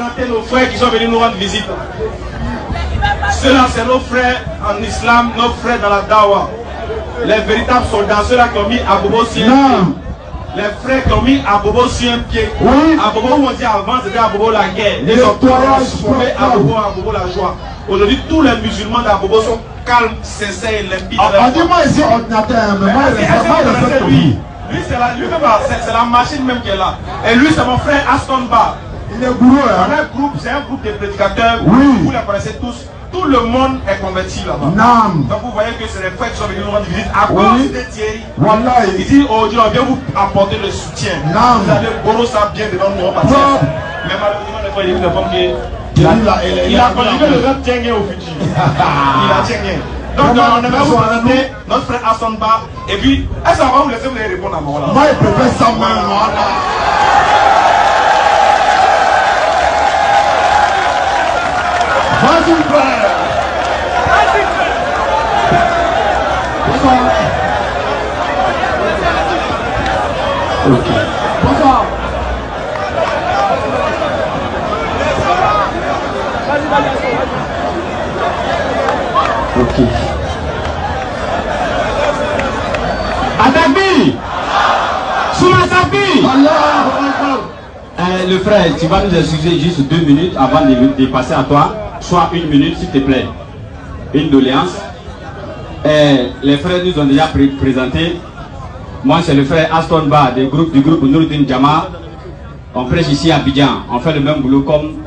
présenter nos frères qui sont venus nous rendre visite. Ceux-là, c'est nos frères en islam, nos frères dans la dawa. Les véritables soldats, ceux-là qui ont mis à Bobo sur un pied. Les frères qui ont mis à Bobo sur un pied. Oui. À Bobo, où on dit avant, c'était à Bobo la guerre. Les autres ont trouvé à Bobo la joie. Aujourd'hui, tous les musulmans d'Abobo sont calmes, sincères et limpides. Dis-moi ici, ordinateur, mais moi, lui, c'est la machine même qui est là. Et lui, c'est mon frère Aston Bar. Il est gourou, hein? C'est un groupe de prédicateurs. Oui. Vous les connaissez tous. Tout le monde est converti là-bas. Donc vous voyez que c'est les frères qui sont venus nous rendre visite à cause de Thierry. Voilà. Il dit aujourd'hui on vient vous apporter le soutien. Vous allez borrow ça bien devant nous. Mais malheureusement, les frères, il ne font que. Il a conjugué le rap Tiengue au futur. Il a Tiengue. Donc on aimerait vous présenter notre frère Hassan Ba. Et puis, est-ce qu'on va vous laisser vous allez répondre à moi là? Moi, je préfère ça, moi. Vas-y, frère. Bonsoir. Ok. Bonsoir. Ok. Adabi! Soumasabi! Le frère, tu vas nous excuser juste 2 minutes avant de passer à toi. Soit 1 minute, s'il te plaît. Une doléance. Les frères nous ont déjà présenté. Moi, c'est le frère Aston Ba du groupe Nouruddin Jama. On prêche ici à Abidjan. On fait le même boulot comme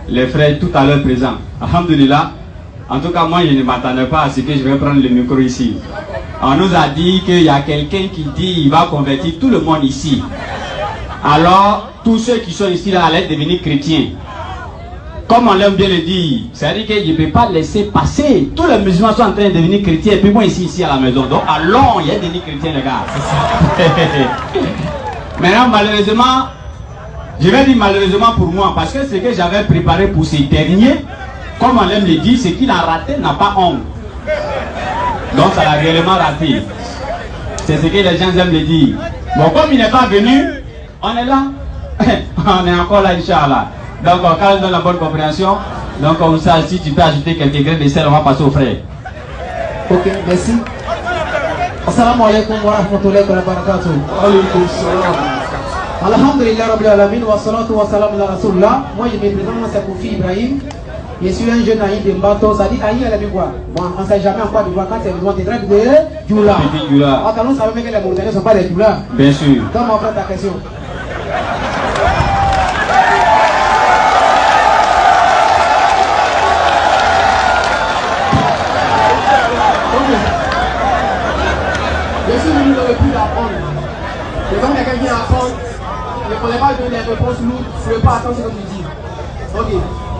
les frères tout à l'heure présents. Alhamdulillah. En tout cas, moi, je ne m'attendais pas à ce que je vais prendre le micro ici. On nous a dit qu'il y a quelqu'un qui dit qu'il va convertir tout le monde ici. Alors, tous ceux qui sont ici là allaient devenir chrétiens. Comme on l'aime bien le dire, c'est-à-dire que je ne peux pas laisser passer. Tous les musulmans sont en train de devenir chrétiens. Et puis moi ici à la maison. Donc, allons, il y a devenir chrétiens, les gars. Maintenant, malheureusement, je vais dire malheureusement pour moi, parce que ce que j'avais préparé pour ces derniers, comme on aime le dire, ce qu'il a raté n'a pas honte. Donc ça l'a réellement raté. C'est ce que les gens aiment le dire. Bon, comme il n'est pas venu, on est là. On est encore là, Inch'Allah. Donc quand on donne la bonne compréhension, donc comme ça, si tu peux ajouter quelques grains de sel, on va passer au frère. Ok, merci. Assalamu alaikum wa rahmatullahi wa barakatuh. Alaikum salam. Alhamdulillah Rabbil Alamin wa salatu wa salam ala Rasulullah. Moi je me présente, moi c'est Kofi Ibrahim. Je suis un jeune Aïe de Mbato, ça dit Aïe à la quoi. Bon, on ne sait jamais en quoi de voir quand c'est besoin de traiter de Djoula. Ah, quand on savait que les Mauritaniens ne sont pas des Djoula. Bien sûr. Donc, on prend ta question. Je suis venu dans le but d'apprendre. Et quand quelqu'un vient apprendre, ne prenez pas donner des réponses lourdes, ne pouvez pas attendre ce que tu dis. Ok.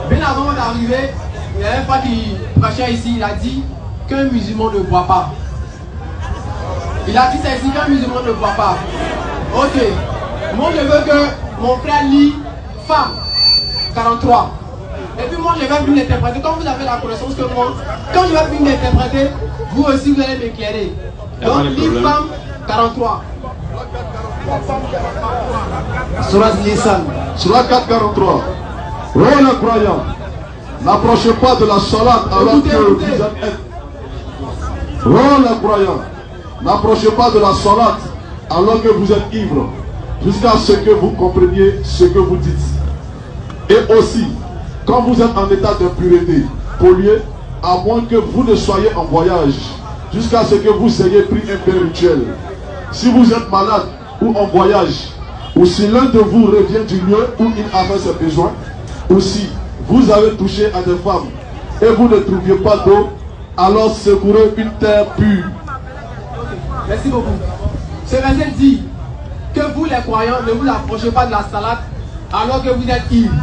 Bien avant d'arriver, il y a un frère qui prêchait ici, il a dit qu'un musulman ne boit pas. Il a dit ça ici qu'un musulman ne boit pas. Ok. Moi je veux que mon frère lit Femme 43. Et puis moi je vais vous l'interpréter. Comme vous avez la connaissance que moi, quand je vais vous l'interpréter, vous aussi vous allez m'éclairer. Donc lit Femme 43. Surat Nisan. Surat 443. Oh les croyants, n'approchez pas de la salat alors que vous êtes. Oh les croyants, n'approchez pas de la salat alors que vous êtes ivre, jusqu'à ce que vous compreniez ce que vous dites. Et aussi, quand vous êtes en état d'impureté, pollué, à moins que vous ne soyez en voyage, jusqu'à ce que vous ayez pris un bain rituel. Si vous êtes malade ou en voyage, ou si l'un de vous revient du lieu où il a fait ses besoins, ou si vous avez touché à des femmes et vous ne trouviez pas d'eau, alors secourez une terre pure. Merci beaucoup. Ce verset dit que vous les croyants ne vous approchez pas de la salade alors que vous êtes ivre.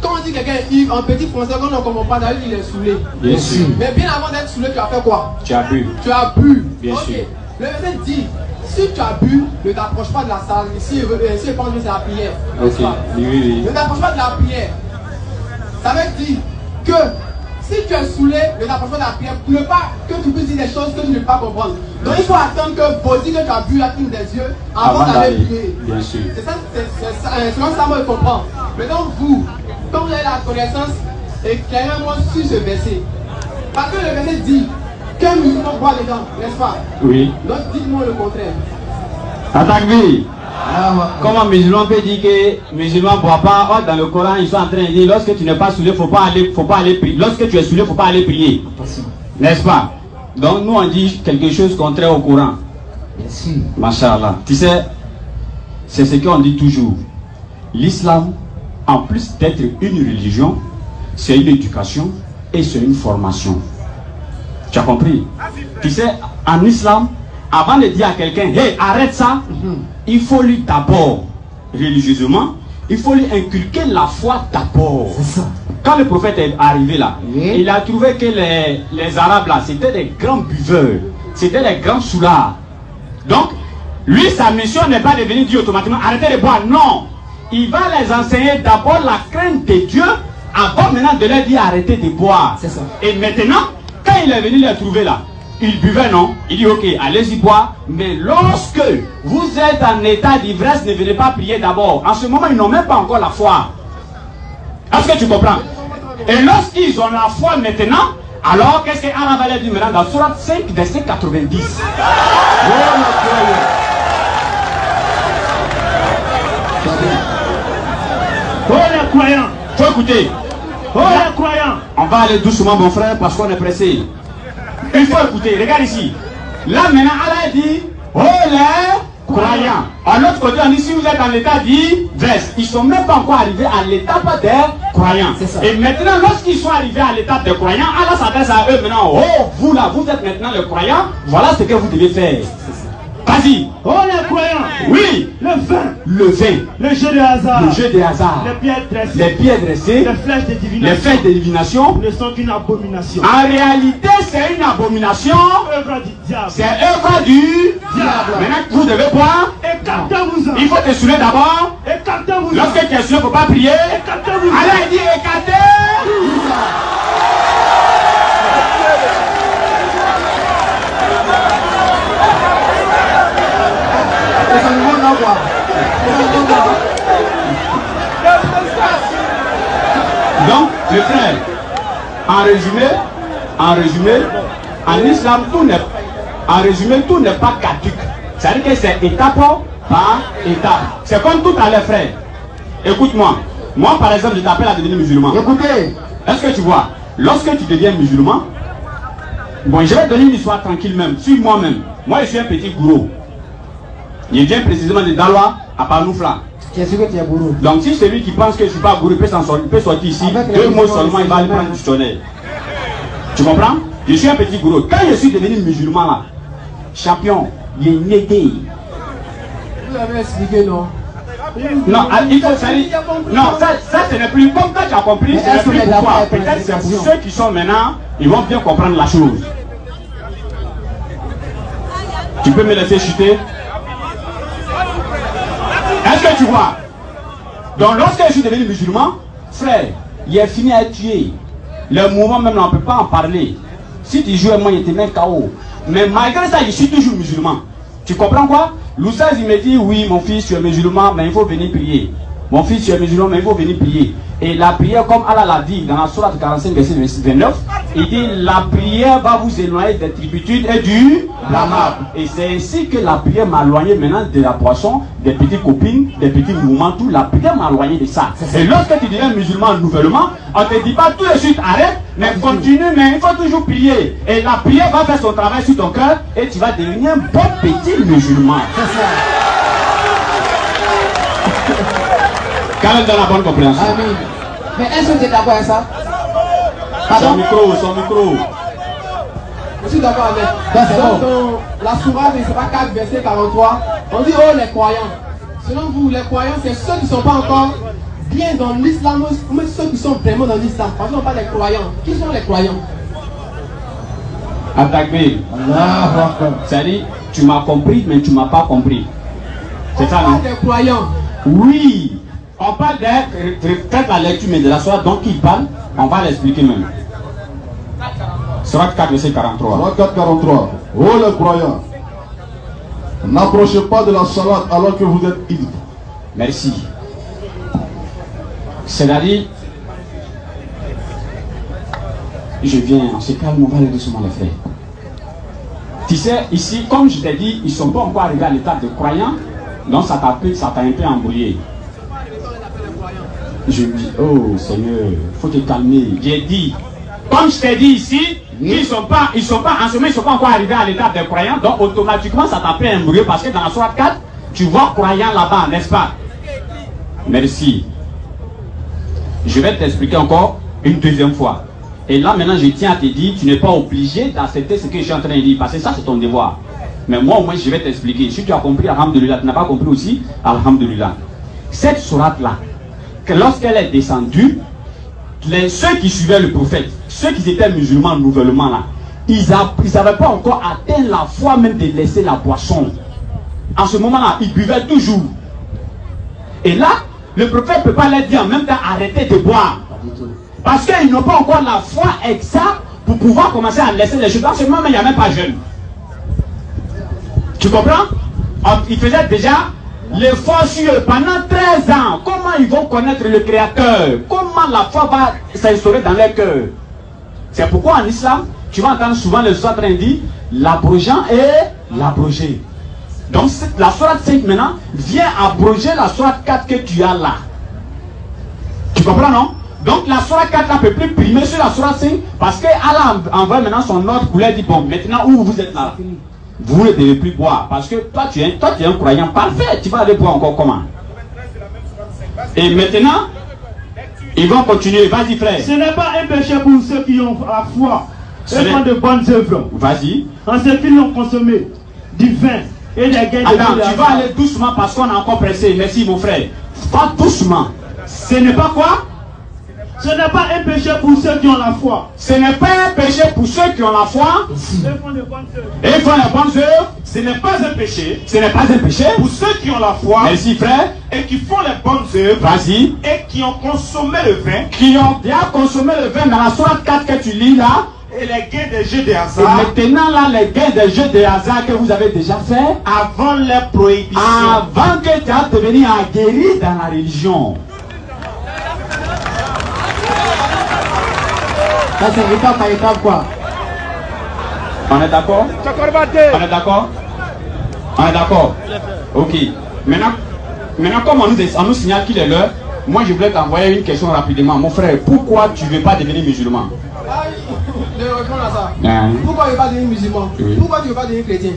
Quand on dit quelqu'un est ivre, en petit français, quand on ne comprend pas, d'ailleurs il est saoulé. Bien sûr. Mais bien avant d'être saoulé, tu as fait quoi? Tu as bu. Tu as bu. Bien sûr. Le verset dit, si tu as bu, ne t'approche pas de la salle. Si je pense que c'est la prière. Ok. Oui. Ne t'approche pas de la prière. Ça veut dire que si tu es saoulé, ne t'approche pas de la prière pour ne pas que tu puisses dire des choses que tu ne peux pas comprendre. Donc il faut attendre que Bodi que tu as bu la cligne des yeux avant d'aller prier. Bien sûr. C'est ça, selon ça, moi je comprends. Maintenant vous Quand vous avez la connaissance, éclairez-moi sur ce verset. Parce que le verset dit qu'un musulman boit dedans, n'est-ce pas? Oui. Donc dites-moi le contraire. Atakbir. Comment un musulman peut dire que musulman ne boit pas? Or, dans le Coran, ils sont en train de dire lorsque tu n'es pas saoulé, faut pas aller prier. Lorsque tu es saoulé, il ne faut pas aller prier. N'est-ce pas? Donc nous on dit quelque chose contraire au Coran. Merci. Masha'Allah. Tu sais, c'est ce qu'on dit toujours. L'islam, en plus d'être une religion, c'est une éducation et c'est une formation. Tu as compris? Tu sais, en islam, avant de dire à quelqu'un, hey, arrête ça, il faut lui d'abord, religieusement, il faut lui inculquer la foi d'abord. Quand le prophète est arrivé là, il a trouvé que les Arabes là, c'était des grands buveurs, c'était des grands soulards. Donc, lui, sa mission n'est pas de venir dire automatiquement, arrêtez de boire. Non, il va les enseigner d'abord la crainte de Dieu, avant maintenant de leur dire arrêtez de boire. C'est ça. Et maintenant, quand il est venu les trouver là, il buvait, non? Il dit ok, allez-y boire. Mais lorsque vous êtes en état d'ivresse, ne venez pas prier d'abord. En ce moment, ils n'ont même pas encore la foi. Est-ce que tu comprends? Et lorsqu'ils ont la foi maintenant, alors qu'est-ce que Allah va leur dire maintenant dans Sourate 5, verset 90? Oh les croyants, Faut écouter. oh les croyants. On va aller doucement mon frère parce qu'on est pressé. Il faut écouter, regarde ici. Là maintenant Allah dit, oh les croyants. À l'autre côté on dit si vous êtes en état d'ivresse. Ils ne sont même pas encore arrivés à l'étape des croyants. Et maintenant lorsqu'ils sont arrivés à l'étape des croyants, Allah s'adresse à eux maintenant. Oh vous là, vous êtes maintenant le croyant. Voilà ce que vous devez faire. Vas-y. Oh les croyants. Oui. Le vin. Le vin. Le jeu de hasard. Le jeu des hasards. Les pierres dressées. Les pierres dressées. Les flèches de divination. Les flèches de divination. Ne sont qu'une abomination. En réalité, c'est une abomination. Œuvre du diable. C'est œuvre du diable. Maintenant, vous devez boire. Écartez-vous. Il faut te saouler d'abord. Écartez-vous. Lorsque tu es saoulé, il ne faut pas prier. Écartez-vous. Allah dit écartez. Donc, mes frères, en résumé, en islam, tout n'est pas caduc. C'est-à-dire que c'est étape par étape. C'est comme tout à l'heure, frère. Écoute-moi. Moi, par exemple, je t'appelle à devenir musulman. Écoutez. Est-ce que tu vois? Lorsque tu deviens musulman, bon, je vais te donner une histoire tranquille même, sur moi-même. Moi, je suis un petit gourou. Je viens précisément de Daloa à Panoufla. Tu es sûr que tu es gourou? Donc si celui qui pense que je ne suis pas gourou peut sortir ici, 2 mots seulement, il va aller prendre du tonnerre. Tu comprends? Je suis un petit gourou. Quand je suis devenu musulman là, champion, il est négué. Vous avez expliqué, non? Non, il faut salir. Non, ça ce n'est plus comme quand tu as compris, ce n'est plus pour toi. Peut-être c'est pour ceux qui sont maintenant, ils vont bien comprendre la chose. Tu peux me laisser chuter? Est-ce que tu vois? Donc lorsque je suis devenu musulman, frère, il est fini à être tué. Le mouvement même, on ne peut pas en parler. Si tu joues, moi, il te met KO. Mais malgré ça, je suis toujours musulman. Tu comprends quoi? L'Oustaz, il me dit, oui, mon fils, tu es musulman, mais il faut venir prier. Mon fils, tu es musulman, mais il faut venir prier. Et la prière, comme Allah l'a dit dans la sourate 45, verset 29, il dit, la prière va vous éloigner des tribitudes et du blâmable. Et c'est ainsi que la prière m'a éloigné maintenant de la boisson, des petites copines, des petits mouvements, tout. La prière m'a éloigné de ça. Et lorsque tu deviens musulman nouvellement, on ne te dit pas tout de suite arrête, mais continue, mais il faut toujours prier. Et la prière va faire son travail sur ton cœur et tu vas devenir un bon petit musulman. Quand même dans la bonne compréhension. Amen. Mais est-ce que tu es d'accord avec ça? Son micro. Je suis d'accord avec. Dans la sourate, je ne sais pas 4, verset 43, on dit oh les croyants. Selon vous, les croyants, c'est ceux qui ne sont pas encore bien dans l'islam, ou même ceux qui sont vraiment dans l'islam. Parce qu'on parle des croyants. Qui sont les croyants? Atakbir. C'est-à-dire, tu m'as compris, mais tu ne m'as pas compris. C'est ça, non? On parle des croyants. Oui. On parle de la lecture, mais de la soirée, donc il parle, on va l'expliquer même. Sourate 4, verset 43. Sourate 4, 43. Oh les croyants, n'approchez pas de la salade alors que vous êtes ivres. Merci. C'est-à-dire, Je viens, on se calme, on va aller doucement les frères. Tu sais, ici, comme je t'ai dit, ils ne sont pas encore arrivés à l'état de croyants, donc ça t'a un peu embrouillé. Je dis, oh Seigneur, il faut te calmer. J'ai dit, comme je t'ai dit ici, ils sont pas, en ce moment, ils ne sont pas encore arrivés à l'état de croyants, donc automatiquement ça t'a un peu embrouillé parce que dans la sourate 4, tu vois croyant là-bas, n'est-ce pas? Merci. Je vais t'expliquer encore une deuxième fois. Et là maintenant je tiens à te dire, tu n'es pas obligé d'accepter ce que je suis en train de dire, parce que ça c'est ton devoir. Mais moi au moins je vais t'expliquer. Si tu as compris, alhamdulillah, tu n'as pas compris aussi, alhamdulillah. Cette sourate là, lorsqu'elle est descendue, ceux qui suivaient le prophète, ceux qui étaient musulmans nouvellement là, ils n'avaient pas encore atteint la foi même de laisser la boisson. En ce moment là, ils buvaient toujours. Et là, le prophète ne peut pas leur dire en même temps arrêtez de boire. Parce qu'ils n'ont pas encore la foi exacte pour pouvoir commencer à laisser les choses. Dans ce moment, il n'y a même pas jeune. Tu comprends? Ils faisaient déjà l'effort sur eux pendant 13 ans. Comment ils vont connaître le Créateur? Comment la foi va s'instaurer dans leur cœur? C'est pourquoi en islam, tu vas entendre souvent les gens dire l'abrogeant et l'abrogé. Donc la sourate 5 maintenant vient abroger la sourate 4 que tu as là. Tu comprends, non? Donc la sourate 4 ne peut plus primer sur la sourate 5 parce qu'Allah envoie maintenant son ordre pour leur dire bon, maintenant où vous êtes là, vous ne devez plus boire parce que toi tu es un croyant parfait, tu vas aller boire encore comment? Et maintenant, ils vont continuer, vas-y frère. Ce n'est pas un péché pour ceux qui ont la foi et font de bonnes œuvres. Vas-y. En ce qu'ils ont consommé du vin et des gains de attends, tu vas aller doucement parce qu'on a encore pressé. Merci mon frère. Pas doucement. Ce n'est pas quoi? Ce n'est pas un péché pour ceux qui ont la foi. Ce n'est pas un péché pour ceux qui ont la foi. Et font de bonnes œuvres. Et font de bonnes œuvres. Ce n'est pas un péché. Ce n'est pas un péché Pour ceux qui ont la foi. Merci frère. Et qui font les bonnes œuvres. Vas-y. Et qui ont consommé le vin. Qui ont bien consommé le vin dans la sourate 4 que tu lis là. Et les gains des jeux de Et hasard. maintenant là, les gains des jeux de hasard que vous avez déjà fait. Avant leur prohibition. Avant que tu aies devenu aguerri dans la religion. Ça c'est étape par étape quoi. On est d'accord? On est d'accord? On est d'accord? Ok. Maintenant comme on nous signale qu'il est l'heure, moi je voulais t'envoyer une question rapidement. Mon frère, pourquoi tu ne veux pas devenir musulman? Je réponds à ça. Hein? Pourquoi tu ne veux pas devenir musulman? Oui. Pourquoi tu ne veux pas devenir chrétien?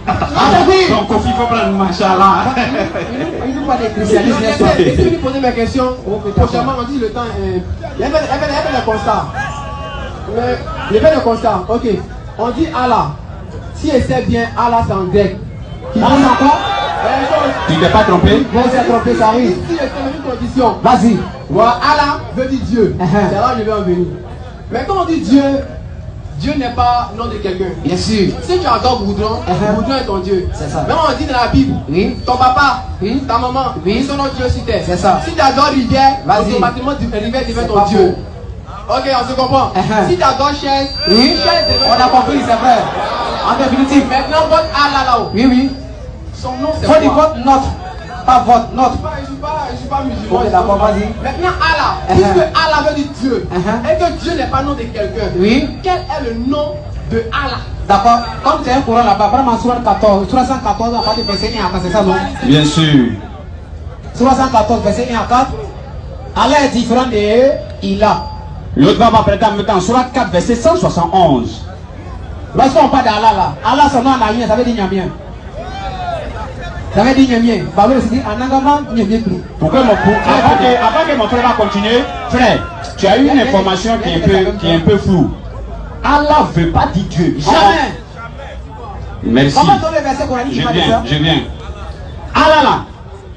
Donc il faut prendre machallah. Il ne faut pas des christianistes. Si vous lui posez mes questions, prochainement on dit le temps. Il y a un constat. Il y a un constat. Ok. On dit Allah. Si elle sait bien, Allah c'est en grec. Allah c'est encore? Tu ne t'es pas trompé? Bon, c'est trompé, ça arrive. Si c'est une condition. Vas-y. Voilà, Allah veut dire Dieu. C'est là que je vais en venir. Mais quand on dit Dieu, Dieu n'est pas nom de quelqu'un. Bien sûr. Si tu adores Boudron, Boudron est ton Dieu. C'est ça. Même on dit dans la Bible, Oui. ton papa, Oui. ta maman, Oui. ils sont nos dieux sur terre. C'est ça. Si tu adores Rivière, Vas-y. automatiquement Rivière devient C'est ton pas Dieu. Ok, on se comprend. Si tu adores Chaise, Oui. Chaise devient On a compris, c'est vrai. En définitive. Maintenant, votre Allah là-haut, Oui, oui. son nom c'est Faut dire quoi? votre note. Pas votre note. Je suis pas musulman. Ok, d'accord, vas-y. Maintenant, Allah, puisque Allah veut dire Dieu, et que Dieu n'est pas nom de quelqu'un, Oui. quel est le nom de Allah? D'accord. Comme tu es un courant là-bas, vraiment sur 14, 314, à partir du verset 1 à 4, c'est ça non? Bien sûr. 314, verset 1 à 4. Allah est différent de il a. L'autre va prêter en même temps. Sourate 4, verset 171. Lorsqu'on parle d'Allah là, Allah son nom en aïe, ça veut dire Nyamien. Ça veut dire Nyamien. Bah oui, c'est dit Anangama Nyamien plus. Pourquoi avant que mon frère va continuer, frère, tu as eu une information qui est un peu floue. Allah ne veut pas dire Dieu. Jamais. Merci. Comment ton verset coranique Je qui parle de viens, ça? je viens. Allah là,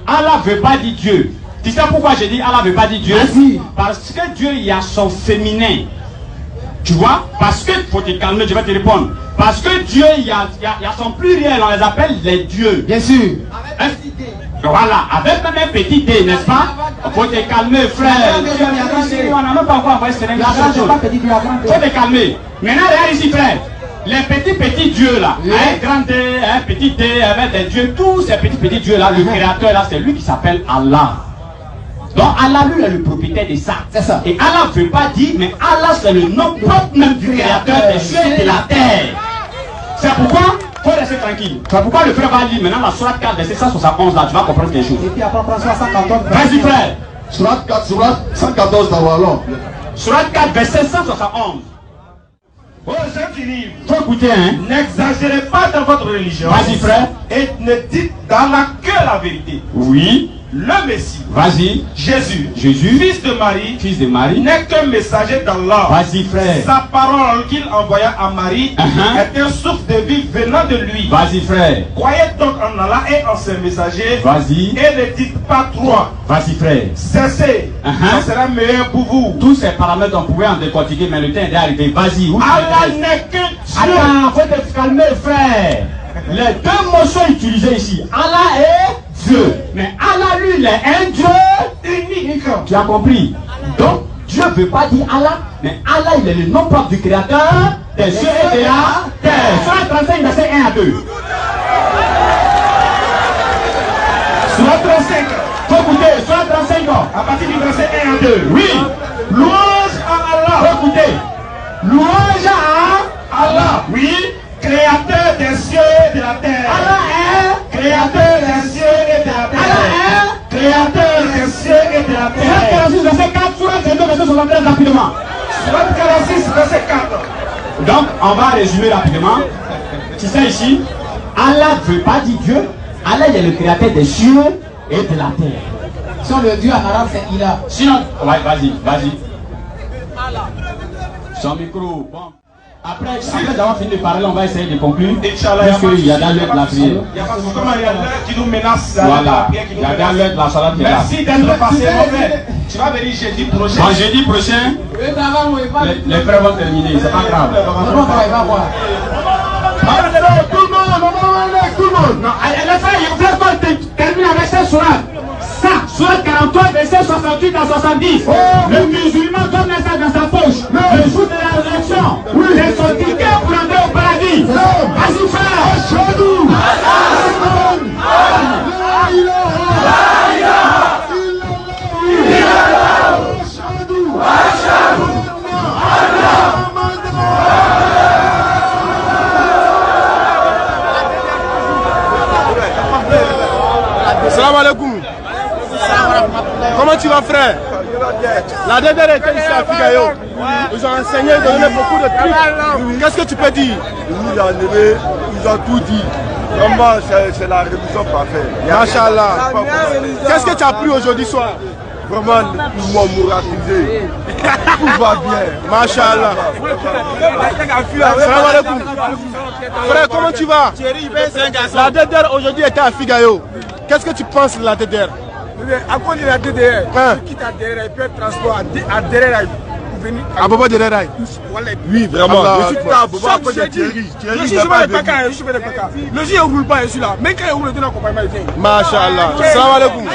Allah ne veut pas dire Dieu. Tu sais pourquoi j'ai dit Allah ne veut pas dire Dieu? Vas-y. Parce que Dieu, il y a son féminin. Tu vois? Parce que, faut te calmer, je vais te répondre. Parce que Dieu, il y a son pluriel, on les appelle les dieux. Bien sûr. Hein? Voilà, avec même un petit D, n'est-ce pas? Faut te calmer, frère. On n'a même pas encore envoyé ce La grande, je pas petit Dieu, la grande. faut te calmer. Maintenant, regarde ici, frère. Les petits dieux là, Oui. un grand D, un petit D, avec des dieux, tous ces petits dieux là, le créateur là, c'est lui qui s'appelle Allah. Donc Allah lui est le propriétaire de ça. C'est ça. Et Allah ne veut pas dire, mais Allah c'est le nom propre même du créateur des cieux et de la terre. C'est pourquoi, il faut rester tranquille. C'est pourquoi le frère va lire maintenant la sourate 4, verset 171 là, tu vas comprendre quelque chose. Et puis après, prends 114. Vas-y frère. Sourate 4, sourate 114 dans Wallon. Sourate 4, verset 171. Oh, ceux qui livrent, Faut écouter, hein. n'exagérez pas dans votre religion. Vas-y frère. Et ne dites d'Allah que la vérité. Oui. Le Messie, Vas-y. Jésus, Jésus, fils de Marie, n'est qu'un messager d'Allah. Vas-y frère. Sa parole qu'il envoya à Marie est un souffle de vie venant de lui. Vas-y frère. Croyez donc en Allah et en ses messagers. Vas-y. Et ne dites pas trop. Vas-y frère. Cessez. Ça sera meilleur pour vous. Tous ces paramètres on pouvait en décortiquer, mais le temps est arrivé. Vas-y. Allah n'est qu'un Dieu. Attends, faut te calmer frère. Les deux mots sont utilisés ici. Allah est Dieu. Mais Allah lui il est un Dieu unique. Tu as compris? Donc Dieu ne veut pas dire Allah, mais Allah il est le nom propre du créateur des cieux et de la terre. Sourate 35 verset 1 à 2. Sourate 35. Faut écouter, Sourate 35 ans. À partir du verset 1 à 2. Oui. Louange à Allah. Faut écouter. Louange à Allah. Oui. Créateur des cieux et de la terre. Allah est Créateur des cieux et de la terre. Allah est Créateur des cieux et de la Sourate terre. 46 verset 4, Sourate 32 verset 73 rapidement. Sourate 46 verset 4. Donc, on va résumer rapidement. Tu sais ici, Allah ne veut pas dire Dieu. Allah il est le créateur des cieux et de la terre. Si on le dit en arabe, c'est Ila. Sinon, ouais, vas-y. Son micro, bon. Après d'avoir fini de parler, on va essayer de conclure. Inch'Allah, Puisqu'il y a dans l'heure de la prière. Il y a pas de comment il y a l'heure qui nous menace. Voilà, il y a dans l'heure de la salade qui est là. Merci d'être passé, mon frère. Tu vas venir jeudi prochain. Bon, jeudi prochain, Le travail, on est pas. les frères vont terminer, c'est pas grave. Non, il va voir. Tout le monde. Non, les frères, il faut qu'on termine avec cette sourate. Ça, sourate 43, verset 68 à 70. Le musulman donne ça dans sa poche. Le jour de la résurrection, c'est son ticket pour entrer au paradis. Vas-y, frère. Salam alaikum. Comment tu vas frère? La dernière était ici à Figayo. Ils ont enseigné, ils ont donné beaucoup de trucs. Qu'est-ce que tu peux dire? Ils ont tout dit. Vraiment, c'est la révision parfaite. Machallah. Qu'est-ce que tu as pris aujourd'hui soir? Vraiment, ils m'ont moralisé. Tout va bien. Machallah. Salam alaikum. Frère, comment tu vas? La DDR aujourd'hui était à Figayo. Qu'est-ce que tu penses de la DDR? À cause de la DDR, qui t'a derrière, il peut être transport à derrière. À Bobo de Reraï. Oui, vraiment. Allah, Je suis pas à Bobo à cause de Thierry. Le jour il roule pas, je suis là. Même quand il roule, il donne accompagnement, il vient. Machallah. Salam alaikum.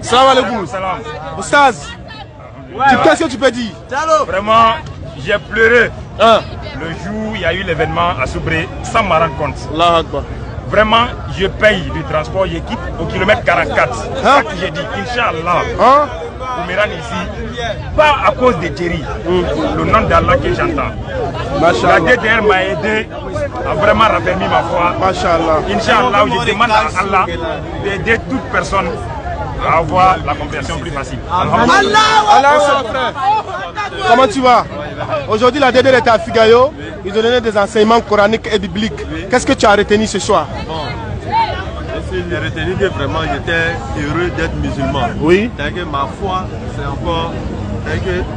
Salam alaikum. Oustaz, qu'est-ce que tu peux dire? Vraiment, j'ai pleuré le jour où il y a eu l'événement à Soubré sans me rendre compte. Allah Akbar. Vraiment, je paye du transport, je quitte au kilomètre 44. C'est ça que j'ai dit, Inch'Allah. Vous me rendez ici, pas à cause de Thierry, le nom d'Allah que j'entends. La DDR m'a aidé à vraiment raffermir ma foi. Machallah. Inch'Allah, je demande à Allah d'aider toute personne à avoir la compréhension plus facile. Comment tu vas? Aujourd'hui, la DDR était à Figayo. Ils ont donné des enseignements coraniques et bibliques. Qu'est-ce que tu as retenu ce soir? J'ai retenu que vraiment j'étais heureux d'être musulman. Oui. Que ma foi, c'est encore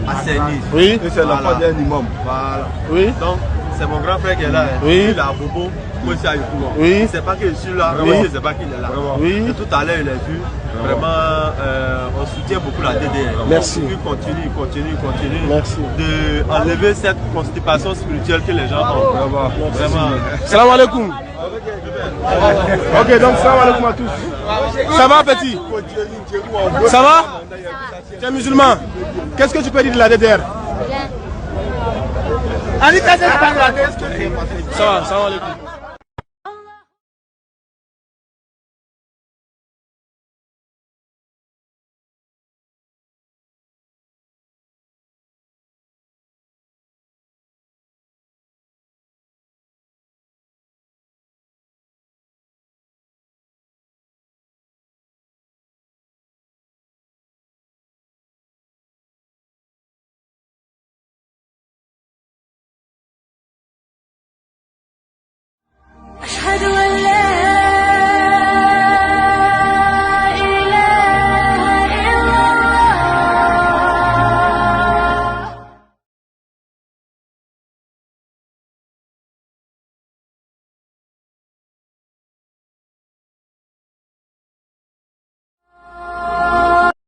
assaini. Oui. C'est la foi d'un imam. Voilà. Oui. Donc, c'est mon grand frère qui est là. Oui. Il est à Bobo. Moi aussi à Yukouan. Oui. Il ne sait pas que je suis là. Oui. Il ne sait pas qu'il est là. Oui. Et tout à l'heure, il a vu. Vraiment, on soutient beaucoup la DDR. Merci. Continue. Merci. D'enlever cette constipation spirituelle que les gens ont. Vraiment. Salam alaikum. Ok, donc salam alaikum à tous. Ça va, petit? Ça va? Tu es musulman? Qu'est-ce que tu peux dire de la DDR? Ça va, salam alaikum.